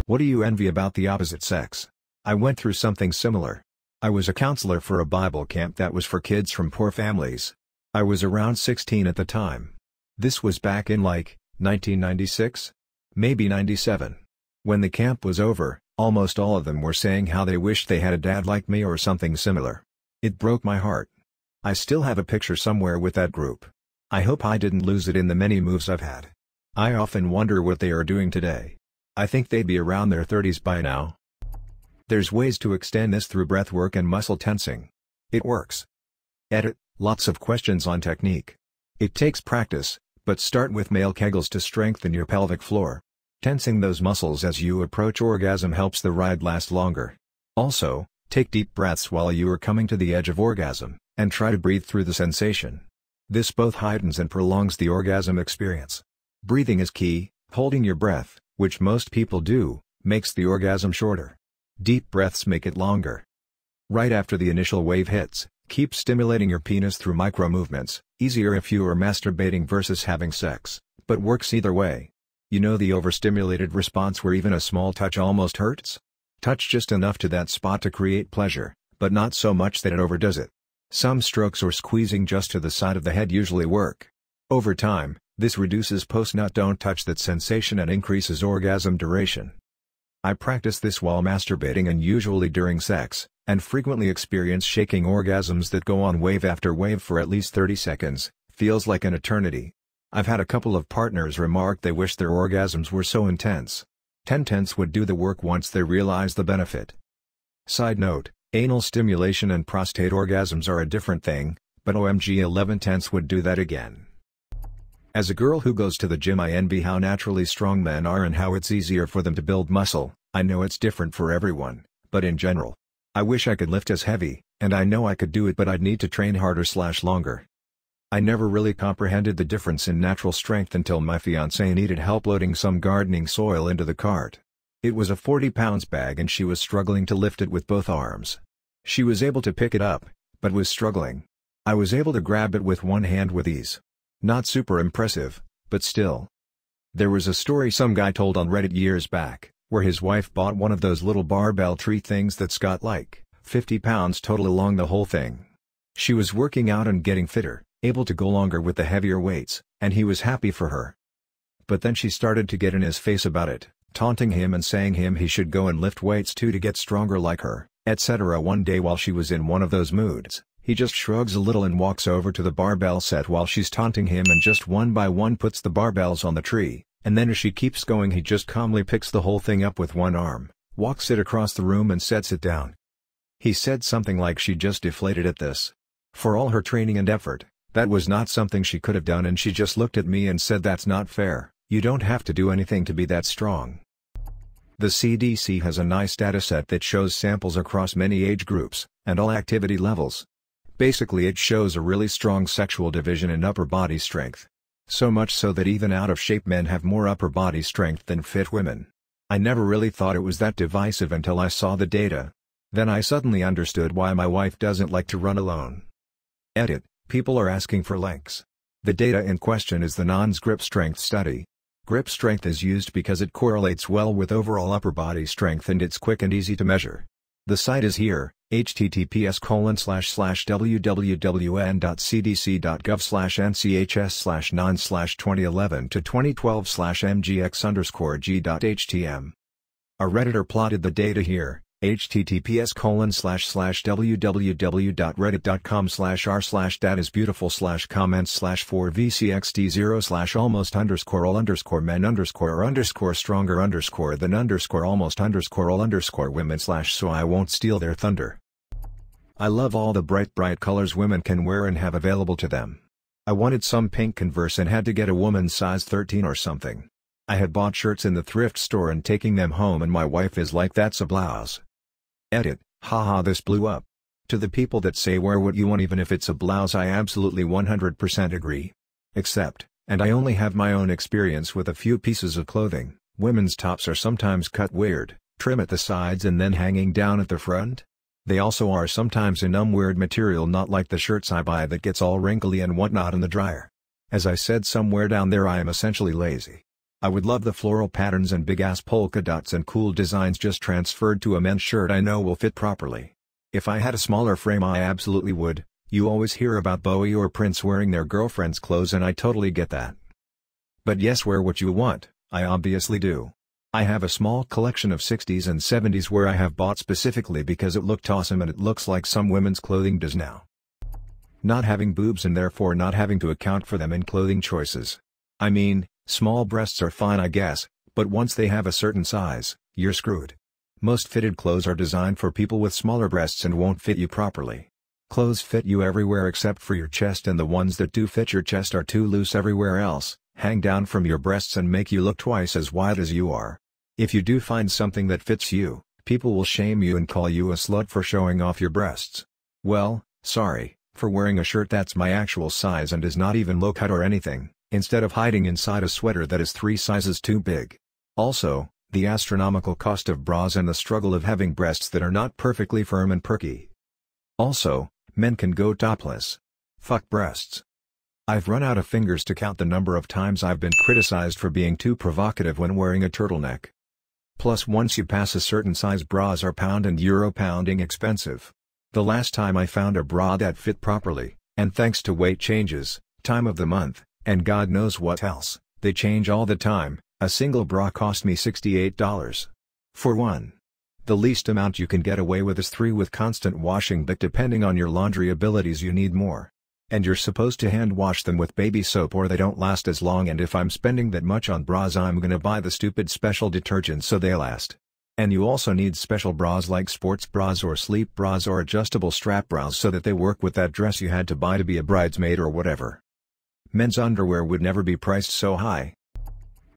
What do you envy about the opposite sex? I went through something similar. I was a counselor for a Bible camp that was for kids from poor families. I was around 16 at the time. This was back in 1996? Maybe 97. When the camp was over, almost all of them were saying how they wished they had a dad like me or something similar. It broke my heart. I still have a picture somewhere with that group. I hope I didn't lose it in the many moves I've had. I often wonder what they are doing today. I think they'd be around their 30s by now. There's ways to extend this through breath work and muscle tensing. It works. Edit. Lots of questions on technique. It takes practice, but start with male kegels to strengthen your pelvic floor. Tensing those muscles as you approach orgasm helps the ride last longer. Also, take deep breaths while you are coming to the edge of orgasm, and try to breathe through the sensation. This both heightens and prolongs the orgasm experience. Breathing is key. Holding your breath, which most people do, makes the orgasm shorter. Deep breaths make it longer. Right after the initial wave hits, keep stimulating your penis through micro movements, easier if you are masturbating versus having sex, but works either way. You know the overstimulated response where even a small touch almost hurts? Touch just enough to that spot to create pleasure, but not so much that it overdoes it. Some strokes or squeezing just to the side of the head usually work. Over time, this reduces post-nut don't touch that sensation and increases orgasm duration. I practice this while masturbating and usually during sex, and frequently experience shaking orgasms that go on wave after wave for at least 30 seconds, feels like an eternity. I've had a couple of partners remark they wish their orgasms were so intense. 10 would do the work once they realize the benefit. Side note, anal stimulation and prostate orgasms are a different thing, but OMG 11 would do that again. As a girl who goes to the gym, I envy how naturally strong men are and how it's easier for them to build muscle. I know it's different for everyone, but in general, I wish I could lift as heavy, and I know I could do it, but I'd need to train harder/longer. I never really comprehended the difference in natural strength until my fiancée needed help loading some gardening soil into the cart. It was a 40-pounds bag and she was struggling to lift it with both arms. She was able to pick it up, but was struggling. I was able to grab it with one hand with ease. Not super impressive, but still. There was a story some guy told on Reddit years back, where his wife bought one of those little barbell tree things that's got like 50 pounds total along the whole thing. She was working out and getting fitter, able to go longer with the heavier weights, and he was happy for her. But then she started to get in his face about it, taunting him and saying he should go and lift weights too to get stronger like her, etc. One day while she was in one of those moods, he just shrugs a little and walks over to the barbell set while she's taunting him and just one by one puts the barbells on the tree, and then as she keeps going he just calmly picks the whole thing up with one arm, walks it across the room and sets it down. He said something like she just deflated at this. For all her training and effort, that was not something she could have done, and she just looked at me and said, "That's not fair, you don't have to do anything to be that strong." The CDC has a nice dataset that shows samples across many age groups, and all activity levels. Basically it shows a really strong sexual division in upper body strength. So much so that even out-of-shape men have more upper body strength than fit women. I never really thought it was that divisive until I saw the data. Then I suddenly understood why my wife doesn't like to run alone. Edit. People are asking for links. The data in question is the NANS grip strength study. Grip strength is used because it correlates well with overall upper body strength and it's quick and easy to measure. The site is here, https://www.cdc.gov/nchs/non/2011 to 2012/mgx_g.htm. A Redditor plotted the data here, https://www.reddit.com/r/dat_is beautiful/comments/4vcxt0/almost_all_men_all_men_all_women/so I won't steal their thunder. I love all the bright colors women can wear and have available to them. I wanted some pink Converse and had to get a woman's size 13 or something. I had bought shirts in the thrift store and taking them home and my wife is like, "That's a blouse." Edit. Haha, this blew up. To the people that say wear what you want even if it's a blouse, I absolutely 100% agree. Except, and I only have my own experience with a few pieces of clothing, women's tops are sometimes cut weird, trim at the sides and then hanging down at the front. They also are sometimes in weird material, not like the shirts I buy that gets all wrinkly and whatnot in the dryer. As I said somewhere down there, I am essentially lazy. I would love the floral patterns and big-ass polka dots and cool designs just transferred to a men's shirt I know will fit properly. If I had a smaller frame I absolutely would. You always hear about Bowie or Prince wearing their girlfriend's clothes and I totally get that. But yes, wear what you want, I obviously do. I have a small collection of 60s and 70s where I have bought specifically because it looked awesome and it looks like some women's clothing does now. Not having boobs and therefore not having to account for them in clothing choices. I mean, small breasts are fine I guess, but once they have a certain size, you're screwed. Most fitted clothes are designed for people with smaller breasts and won't fit you properly. Clothes fit you everywhere except for your chest and the ones that do fit your chest are too loose everywhere else, hang down from your breasts and make you look twice as wide as you are. If you do find something that fits you, people will shame you and call you a slut for showing off your breasts. Well, sorry, for wearing a shirt that's my actual size and is not even low cut or anything, instead of hiding inside a sweater that is 3 sizes too big. Also, the astronomical cost of bras and the struggle of having breasts that are not perfectly firm and perky. Also, men can go topless. Fuck breasts. I've run out of fingers to count the number of times I've been criticized for being too provocative when wearing a turtleneck. Plus once you pass a certain size bras are pound and euro pounding expensive. The last time I found a bra that fit properly, and thanks to weight changes, time of the month, and God knows what else, they change all the time, a single bra cost me $68. For one. The least amount you can get away with is 3 with constant washing, but depending on your laundry abilities you need more. And you're supposed to hand wash them with baby soap or they don't last as long, and if I'm spending that much on bras I'm gonna buy the stupid special detergent so they last. And you also need special bras like sports bras or sleep bras or adjustable strap bras so that they work with that dress you had to buy to be a bridesmaid or whatever. Men's underwear would never be priced so high.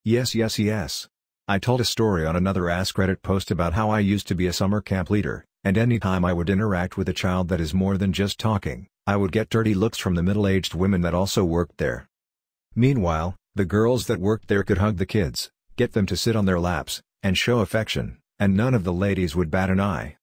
Yes. I told a story on another Ask Reddit post about how I used to be a summer camp leader, and anytime I would interact with a child that is more than just talking, I would get dirty looks from the middle-aged women that also worked there. Meanwhile, the girls that worked there could hug the kids, get them to sit on their laps, and show affection, and none of the ladies would bat an eye.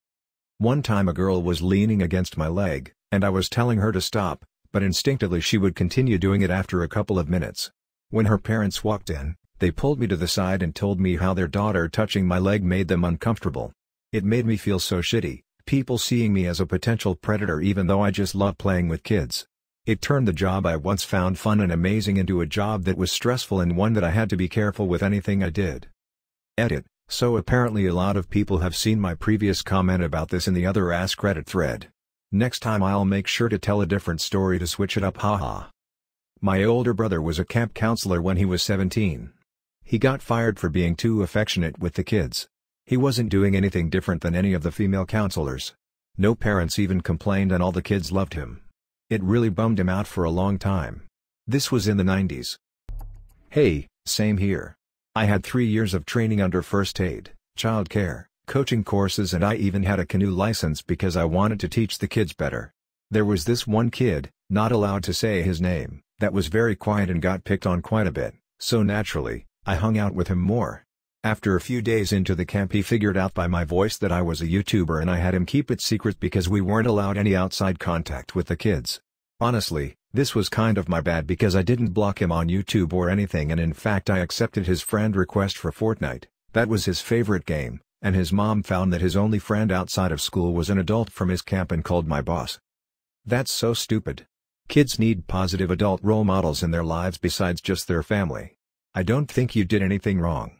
One time a girl was leaning against my leg, and I was telling her to stop, but instinctively she would continue doing it after a couple of minutes. When her parents walked in, they pulled me to the side and told me how their daughter touching my leg made them uncomfortable. It made me feel so shitty, people seeing me as a potential predator even though I just love playing with kids. It turned the job I once found fun and amazing into a job that was stressful and one that I had to be careful with anything I did. Edit. So apparently a lot of people have seen my previous comment about this in the other Ask Reddit thread. Next time I'll make sure to tell a different story to switch it up, haha. My older brother was a camp counselor when he was 17. He got fired for being too affectionate with the kids. He wasn't doing anything different than any of the female counselors. No parents even complained and all the kids loved him. It really bummed him out for a long time. This was in the 90s. Hey, same here. I had 3 years of training under first aid, child care, coaching courses, and I even had a canoe license because I wanted to teach the kids better. There was this one kid, not allowed to say his name, that was very quiet and got picked on quite a bit, so naturally, I hung out with him more. After a few days into the camp he figured out by my voice that I was a YouTuber and I had him keep it secret because we weren't allowed any outside contact with the kids. Honestly, this was kind of my bad because I didn't block him on YouTube or anything, and in fact I accepted his friend request for Fortnite. That was his favorite game, and his mom found that his only friend outside of school was an adult from his camp and called my boss. That's so stupid. Kids need positive adult role models in their lives besides just their family. I don't think you did anything wrong.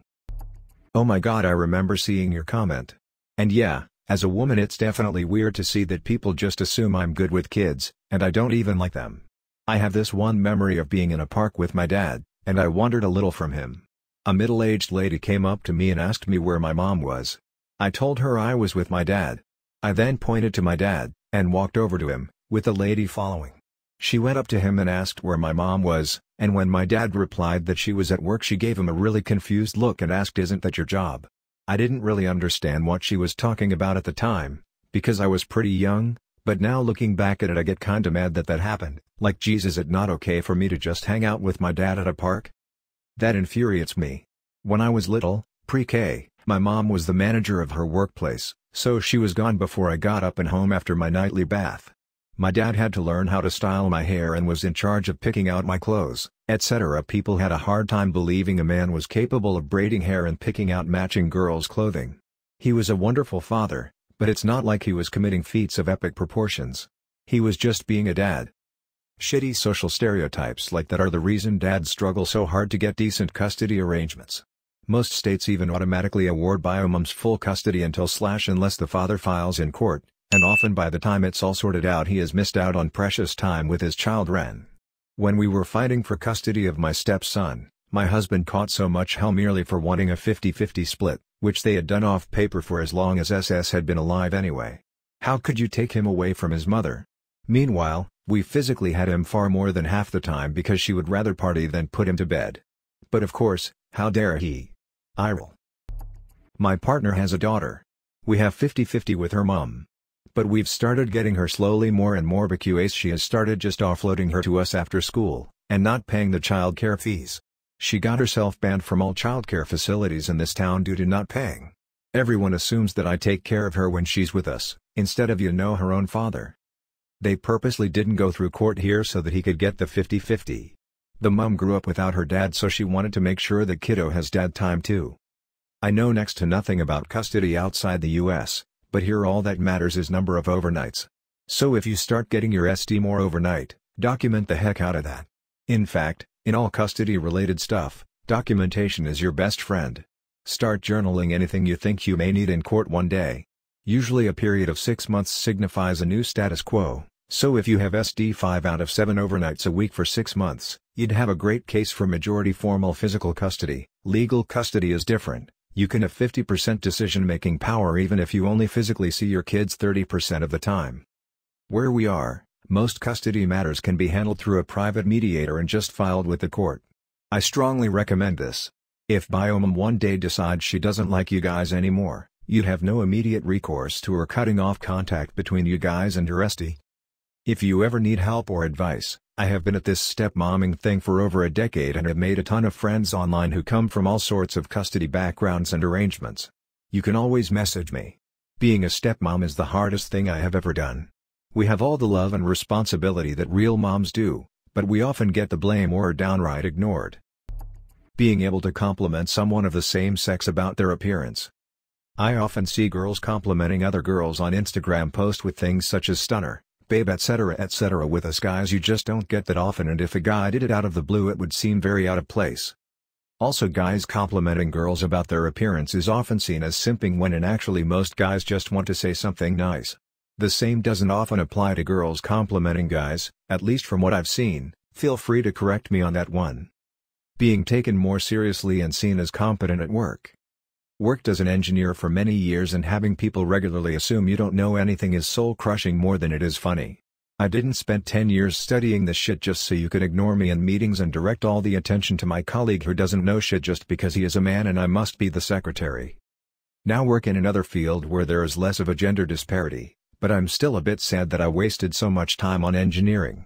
Oh my god, I remember seeing your comment. And yeah, as a woman it's definitely weird to see that people just assume I'm good with kids, and I don't even like them. I have this one memory of being in a park with my dad, and I wandered a little from him. A middle-aged lady came up to me and asked me where my mom was. I told her I was with my dad. I then pointed to my dad, and walked over to him, with the lady following. She went up to him and asked where my mom was, and when my dad replied that she was at work she gave him a really confused look and asked, "Isn't that your job?" I didn't really understand what she was talking about at the time, because I was pretty young, but now looking back at it I get kinda mad that that happened. Like, geez, is it not okay for me to just hang out with my dad at a park? That infuriates me. When I was little, pre-K, my mom was the manager of her workplace, so she was gone before I got up and home after my nightly bath. My dad had to learn how to style my hair and was in charge of picking out my clothes, etc. People had a hard time believing a man was capable of braiding hair and picking out matching girls' clothing. He was a wonderful father, but it's not like he was committing feats of epic proportions. He was just being a dad. Shitty social stereotypes like that are the reason dads struggle so hard to get decent custody arrangements. Most states even automatically award biomoms full custody unless the father files in court, and often by the time it's all sorted out he has missed out on precious time with his child. When we were fighting for custody of my stepson, my husband caught so much hell merely for wanting a 50-50 split, which they had done off paper for as long as SS had been alive anyway. How could you take him away from his mother? Meanwhile, we physically had him far more than half the time because she would rather party than put him to bed. But of course, how dare he? I roll. My partner has a daughter. We have 50-50 with her mom. But we've started getting her slowly more and more because she has started just offloading her to us after school, and not paying the child care fees. She got herself banned from all childcare facilities in this town due to not paying. Everyone assumes that I take care of her when she's with us, instead of her own father. They purposely didn't go through court here so that he could get the 50-50. The mom grew up without her dad, so she wanted to make sure the kiddo has dad time too. I know next to nothing about custody outside the US, but here all that matters is number of overnights. So if you start getting your SD more overnight, document the heck out of that. In fact, in all custody-related stuff, documentation is your best friend. Start journaling anything you think you may need in court one day. Usually a period of 6 months signifies a new status quo, so if you have SD 5 out of 7 overnights a week for 6 months, you'd have a great case for majority formal physical custody. Legal custody is different. You can have 50% decision-making power even if you only physically see your kids 30% of the time. Where we are, most custody matters can be handled through a private mediator and just filed with the court. I strongly recommend this. If biomom one day decides she doesn't like you guys anymore, you'd have no immediate recourse to her cutting off contact between you guys and her SD. If you ever need help or advice, I have been at this stepmomming thing for over a decade and have made a ton of friends online who come from all sorts of custody backgrounds and arrangements. You can always message me. Being a stepmom is the hardest thing I have ever done. We have all the love and responsibility that real moms do, but we often get the blame or are downright ignored. Being able to compliment someone of the same sex about their appearance. I often see girls complimenting other girls on Instagram posts with things such as stunner, babe, etc. With us guys you just don't get that often, and if a guy did it out of the blue it would seem very out of place. Also, guys complimenting girls about their appearance is often seen as simping when in actually most guys just want to say something nice. The same doesn't often apply to girls complimenting guys, at least from what I've seen. Feel free to correct me on that one. Being taken more seriously and seen as competent at work. Worked as an engineer for many years and having people regularly assume you don't know anything is soul-crushing more than it is funny. I didn't spend 10 years studying this shit just so you could ignore me in meetings and direct all the attention to my colleague who doesn't know shit just because he is a man and I must be the secretary. Now work in another field where there is less of a gender disparity, but I'm still a bit sad that I wasted so much time on engineering.